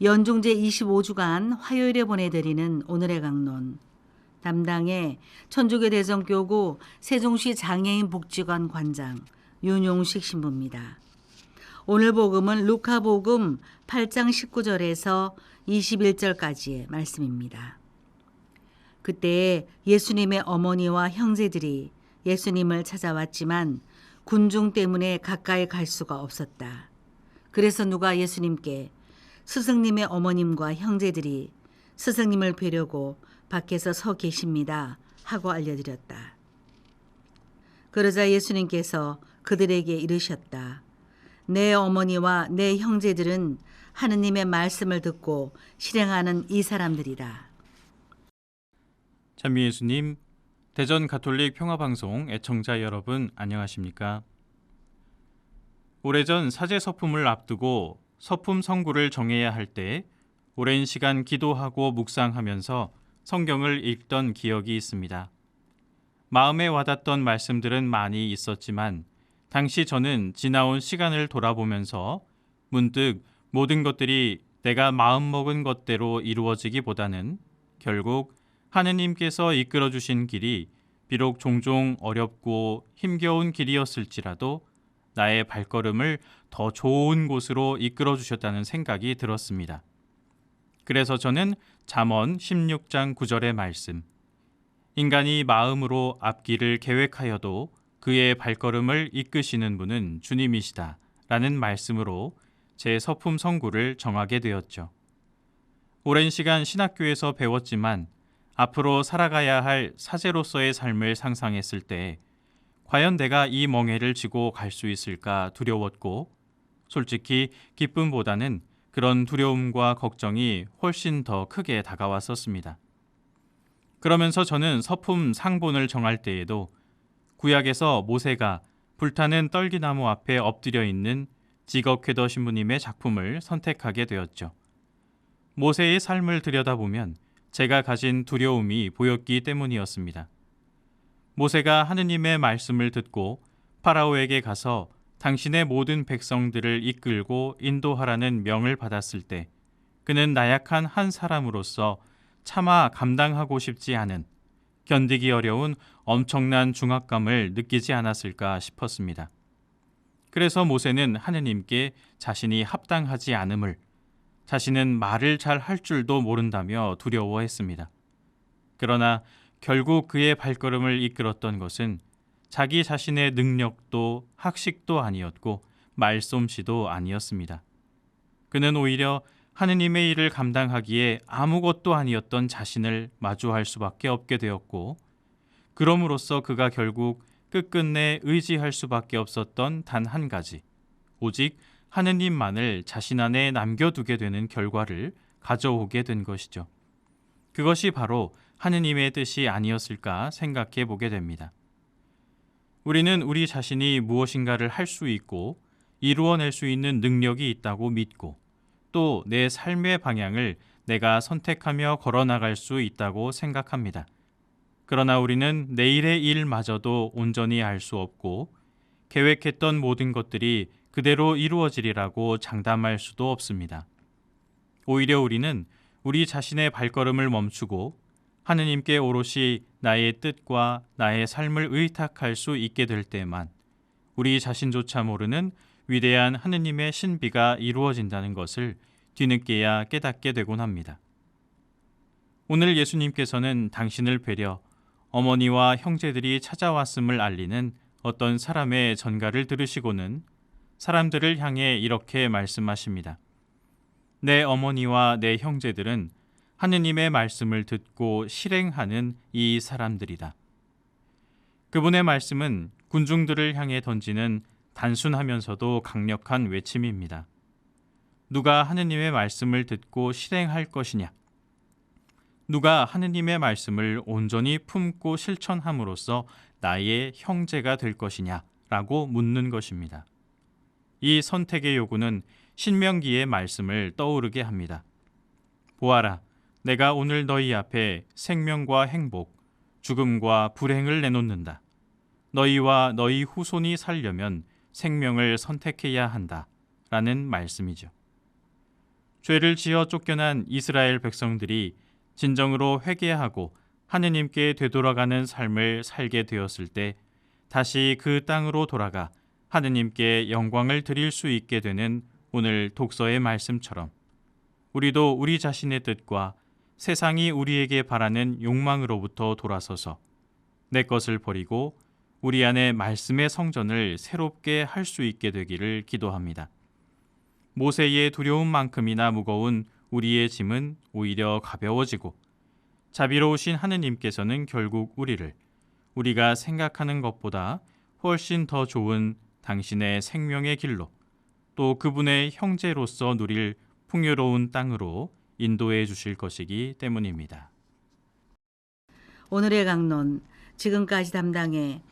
연중제 25주간 화요일에 보내드리는 오늘의 강론. 담당의 천주교 대성교구 세종시 장애인 복지관 관장 윤용식 신부입니다. 오늘 복음은 루카복음 8장 19절에서 21절까지의 말씀입니다. 그때 예수님의 어머니와 형제들이 예수님을 찾아왔지만 군중 때문에 가까이 갈 수가 없었다. 그래서 누가 예수님께 스승님의 어머님과 형제들이 스승님을 뵈려고 밖에서 서 계십니다 하고 알려드렸다. 그러자 예수님께서 그들에게 이르셨다. 내 어머니와 내 형제들은 하느님의 말씀을 듣고 실행하는 이 사람들이다. 찬미 예수님, 대전 가톨릭 평화방송 애청자 여러분 안녕하십니까? 오래전 사제 서품을 앞두고 서품 성구를 정해야 할 때 오랜 시간 기도하고 묵상하면서 성경을 읽던 기억이 있습니다. 마음에 와닿던 말씀들은 많이 있었지만 당시 저는 지나온 시간을 돌아보면서 문득 모든 것들이 내가 마음먹은 것대로 이루어지기보다는 결국 하느님께서 이끌어주신 길이 비록 종종 어렵고 힘겨운 길이었을지라도 나의 발걸음을 더 좋은 곳으로 이끌어주셨다는 생각이 들었습니다. 그래서 저는 잠언 16장 9절의 말씀, 인간이 마음으로 앞길을 계획하여도 그의 발걸음을 이끄시는 분은 주님이시다 라는 말씀으로 제 서품 성구를 정하게 되었죠. 오랜 시간 신학교에서 배웠지만 앞으로 살아가야 할 사제로서의 삶을 상상했을 때 과연 내가 이 멍에를 지고 갈 수 있을까 두려웠고, 솔직히 기쁨보다는 그런 두려움과 걱정이 훨씬 더 크게 다가왔었습니다. 그러면서 저는 서품 상본을 정할 때에도 구약에서 모세가 불타는 떨기나무 앞에 엎드려 있는 지거쾌더 신부님의 작품을 선택하게 되었죠. 모세의 삶을 들여다보면 제가 가진 두려움이 보였기 때문이었습니다. 모세가 하느님의 말씀을 듣고 파라오에게 가서 당신의 모든 백성들을 이끌고 인도하라는 명을 받았을 때 그는 나약한 한 사람으로서 차마 감당하고 싶지 않은, 견디기 어려운 엄청난 중압감을 느끼지 않았을까 싶었습니다. 그래서 모세는 하느님께 자신이 합당하지 않음을, 자신은 말을 잘 할 줄도 모른다며 두려워했습니다. 그러나 결국 그의 발걸음을 이끌었던 것은 자기 자신의 능력도 학식도 아니었고 말솜씨도 아니었습니다. 그는 오히려 하느님의 일을 감당하기에 아무것도 아니었던 자신을 마주할 수밖에 없게 되었고, 그럼으로써 그가 결국 끝끝내 의지할 수밖에 없었던 단 한 가지, 오직 하느님만을 자신 안에 남겨두게 되는 결과를 가져오게 된 것이죠. 그것이 바로 하느님의 뜻이 아니었을까 생각해 보게 됩니다. 우리는 우리 자신이 무엇인가를 할 수 있고 이루어낼 수 있는 능력이 있다고 믿고 또 내 삶의 방향을 내가 선택하며 걸어나갈 수 있다고 생각합니다. 그러나 우리는 내일의 일마저도 온전히 알 수 없고 계획했던 모든 것들이 그대로 이루어지리라고 장담할 수도 없습니다. 오히려 우리는 우리 자신의 발걸음을 멈추고 하느님께 오롯이 나의 뜻과 나의 삶을 의탁할 수 있게 될 때만 우리 자신조차 모르는 위대한 하느님의 신비가 이루어진다는 것을 뒤늦게야 깨닫게 되곤 합니다. 오늘 예수님께서는 당신을 뵈려 어머니와 형제들이 찾아왔음을 알리는 어떤 사람의 전가를 들으시고는 사람들을 향해 이렇게 말씀하십니다. 내 어머니와 내 형제들은 하느님의 말씀을 듣고 실행하는 이 사람들이다. 그분의 말씀은 군중들을 향해 던지는 단순하면서도 강력한 외침입니다. 누가 하느님의 말씀을 듣고 실행할 것이냐? 누가 하느님의 말씀을 온전히 품고 실천함으로써 나의 형제가 될 것이냐? 라고 묻는 것입니다. 이 선택의 요구는 신명기의 말씀을 떠오르게 합니다. 보아라, 내가 오늘 너희 앞에 생명과 행복, 죽음과 불행을 내놓는다. 너희와 너희 후손이 살려면 생명을 선택해야 한다. 라는 말씀이죠. 죄를 지어 쫓겨난 이스라엘 백성들이 진정으로 회개하고 하느님께 되돌아가는 삶을 살게 되었을 때 다시 그 땅으로 돌아가 하느님께 영광을 드릴 수 있게 되는 오늘 독서의 말씀처럼 우리도 우리 자신의 뜻과 세상이 우리에게 바라는 욕망으로부터 돌아서서 내 것을 버리고 우리 안에 말씀의 성전을 새롭게 할 수 있게 되기를 기도합니다. 모세의 두려움만큼이나 무거운 우리의 짐은 오히려 가벼워지고 자비로우신 하느님께서는 결국 우리가 생각하는 것보다 훨씬 더 좋은 당신의 생명의 길로 또 그분의 형제로서 누릴 풍요로운 땅으로 인도해 주실 것이기 때문입니다. 오늘의 강론, 지금까지 담당해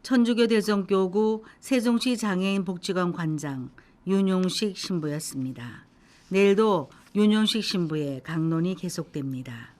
천주교 대성교구 세종시 장애인 복지관 관장 윤용식 신부였습니다. 내일도 윤용식 신부의 강론이 계속됩니다.